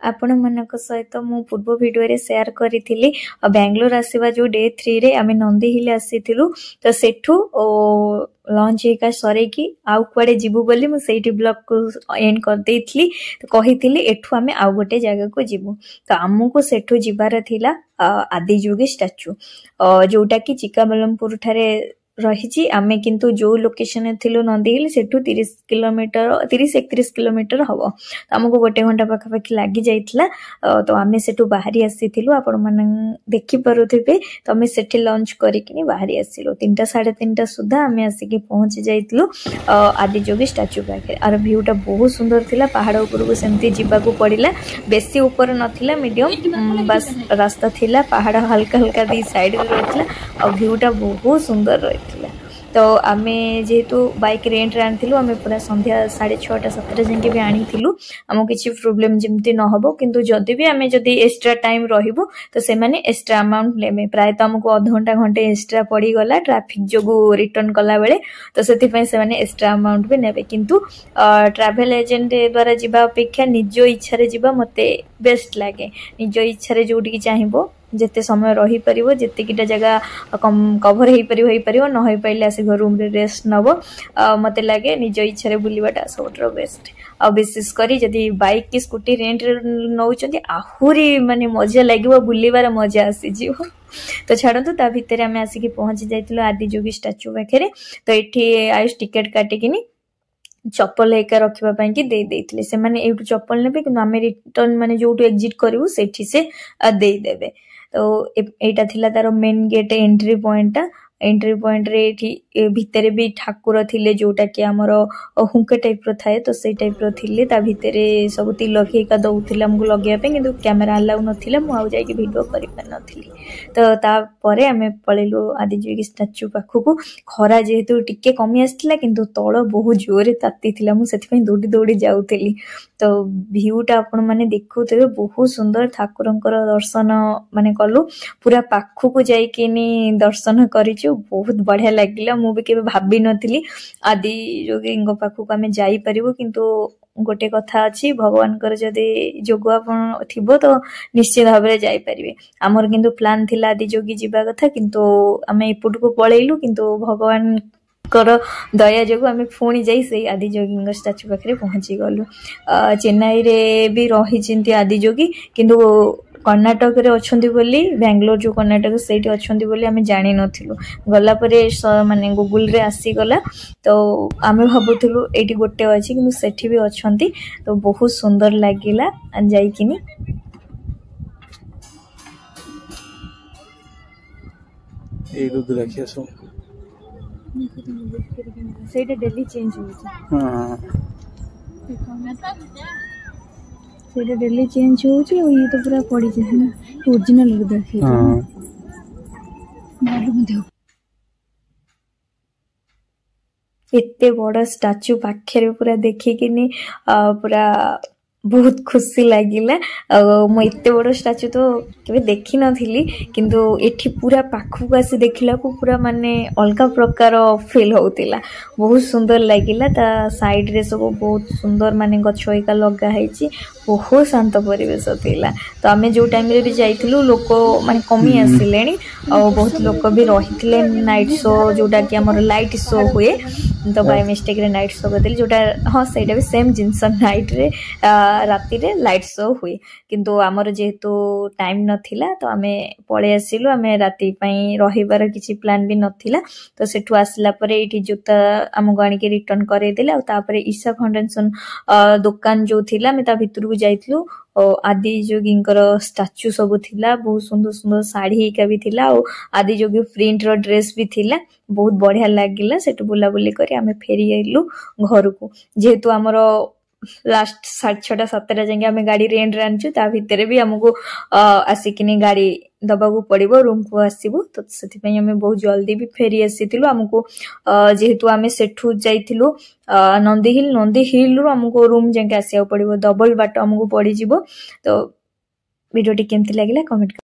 आपण मानक सहित मु पूर्व वीडियो रे शेयर करी बेंगलोर आसीबा जो डे 3 रे आमे नंदी हिल आसीथिलु तो सेठू लॉन्च एका सरे की आउ कुआडे जीवु बोली मु सेठी ब्लॉग को एंड कर देइथली तो कहिथिली एठू आमे आउ गोटे जगह को जीवु तो हमको सेठू जिबार थिला आदियोगी स्टैच्यू जोटा की चिकाबलमपुर ठारे रही आमे किंतु जो लोकेशन थिलु नंदी हिल सेठू 30 किलोमीटर 30-31 किलोमीटर हबो तो हमको गोटे घंटा पाखा पाखी लागि जाइतला तो आमे सेठू बाहरी आसीथिलु आपण मन देखि परुथिबे तो आमे सेठी लॉन्च करिकिनी बाहरी आसिलो 3टा 3:30 सुधा आमे आसिकी पहुंच जाइतलु आदियोगी स्टैच्यू पाखे आर व्यूटा बहुत सुंदर थिला पहाड़ ऊपर को सेमती जिबा को पड़िला बेसी ऊपर नथिला मीडियम बस रास्ता थिला पहाड़ हल्का हल्का दी साइड रे रहितला और व्यूटा बहुत सुंदर रहितला तो आमे जेहेतु बाइक रेंट रे आनिथिलु आमे पूरा संध्या 6:30-7 जाके भी आनिथिलु हमो किछि प्रॉब्लम जेमती न होबो किंतु जदी भी आमे जदी एक्स्ट्रा टाइम रहिबो तो से माने एक्स्ट्रा अमाउंट लेमे प्राय तो हमको आधा घंटा घंटे एक्स्ट्रा पड़ी गला ट्रैफिक जोगु रिटर्न कला बेले तो सेति पय से माने एक्स्ट्रा अमाउंट भी नेबे किंतु ट्रैवल एजेंट द्वारा जिबा अपेक्षा निजो इच्छा रे जिबा मते बेस्ट लागे निजो इच्छा रे जोडी की चाहिबो जेते समय रही परिवो जेते किटा जगह कवर हेई परिवो न होई पइले आसी घर रूम रे रेस्ट नबो मते लागे निज इच्छा रे बुलीबाटा सबटर बेस्ट आ विशेष करी जदी बाइक की स्कूटी रेंट रे नउचंती आहुरी माने मजा लागिवो बुलीबार मजा आसी जीवो तो छाड़ू ता भितर आमे आसी के पहुंच जाइतलो आदियोगी स्टैच्यू पाखरे तो एठी आइस टिकट काटिकिनी चप्पल एका रखिबा पई कि दे देथिले से माने एठु चप्पल नेबे कि आमे रिटर्न माने जोटु एग्जिट करिवु सेठी से दे देबे तो एटा थिला तारो मेन गेट एंट्री पॉइंट रे भितरे भी ठाकुर थिले जोटा कि हमर हुंके टाइप रो थाए तो सेई टाइप रो थिले ता भितरे सब तिलक एका दउथिला हमको लगेया पे किंतु कैमरा अलाउ नथिला मु आउ जाई कि वीडियो करि पार नथिली तो ता परे हमें पळेलु आदियोगी स्टैच्यू पाखु खरा जेहेतु टिके कमी आस्थिला किंतु तळ बहुत जोरे ताती थिला मु सेति पई दौड़ी दौड़ी जाउथली तो व्यूटा आपण माने देखुथबे बहुत सुंदर ठाकुरंकर दर्शन माने कलु पूरा पाखु को जाई किनी दर्शन करिछु बहुत बढ़िया लागिला मु भी केबे भाबी नथिली आदियोगी पाखु को आमे जाई परिबो किंतु गोटे कथा अछि भगवान कर जदि जोग आपण थिबो तो निश्चित भाव रे जाई परिबे हमर किंतु प्लान थिला आदियोगी जिबा कथा किंतु आमे इपुट को पळेइलु किंतु भगवान कर दया जोगु आमे फोनी जाई से आदियोगी स्टैच्यू पाखरे पहुंची गलु चेन्नई रे भी रही चिंती आदियोगी किंतु कर्नाटक रे अछंती बोली बेंगलोर जो कर्नाटक सेठी अछंती बोली हमें जानि नथिलु गला परे माने गूगल रे आसी गला तो आमे भाबुथलु एठी गोटे अछि किंतु सेठी भी अछंती तो बहुत सुंदर लागिला जाई किनी ए रुद्राक्ष सो सेटा डेली चेंज हो हां सेटा डेली चेंज हो छी और ये तो पूरा पड़ी छै ना ओरिजिनल रुद्राक्ष हां मालूम देओ एते बड़ा स्टैच्यू पाखे पूरा देखि किनी पूरा बहुत खुशी लागिला मो एते बड़ स्टैच्यू तो केबे देखि नथिली किंतु एठी पूरा पाखु को आसी देखिला को पूरा माने अलगा प्रकार फील होतिला बहुत सुंदर लागिला ता साइड रे सब बहुत सुंदर माने गछोइका लगा हैची बहुत शांत परिवेश थिला तो आमे जो टाइम रे भी जाइथिलु लोक माने कमी आसिलेनी और बहुत लोक भी रहिथिले नाइट शो जोटा कि हमर लाइट शो हुए तो बाय मिस्टेक रे नाइट शो करदिल जोटा हां सेटा भी सेम जिंस नाइट रे राती रे लाइट शो हुए किंतु हमर जेहेतु टाइम नथिला तो आमे पळे आसिलु आमे राती पई रहिबार किछि प्लान भी नथिला तो सेठु आसला परे एठी जोता हम गाणी के रिटर्न करे देले और तापरे ईशा फाउंडेशन दुकान जो थिला मे ता भितर को जाइतलु आदियोगींकर स्टैच्यू सब थिला बहुत सुंदर सुंदर साड़ी का भी थिला और आदियोगी प्रिंट रो ड्रेस भी थिला बहुत बढ़िया लागिला सेटु बुला बुली करी आमे फेरी आइलु घर को जेहेतु हमरो लास्ट 6:30-7 जाके आमे गाड़ी रेंट रे आनछु ता भितरे भी हमको आसिकिनी गाड़ी दबा को पड़िबो रूम को आसीबो तो सेति पई हमें बहुत जल्दी भी फेरी आसीतिलु हमको जेहेतु आमे सेठु जाइतिलु नंदी हिल रो हमको रूम जाके आसिया पड़िबो डबल बाट हमको पड़ी जिवो तो वीडियो टी केमति लागिला कमेंट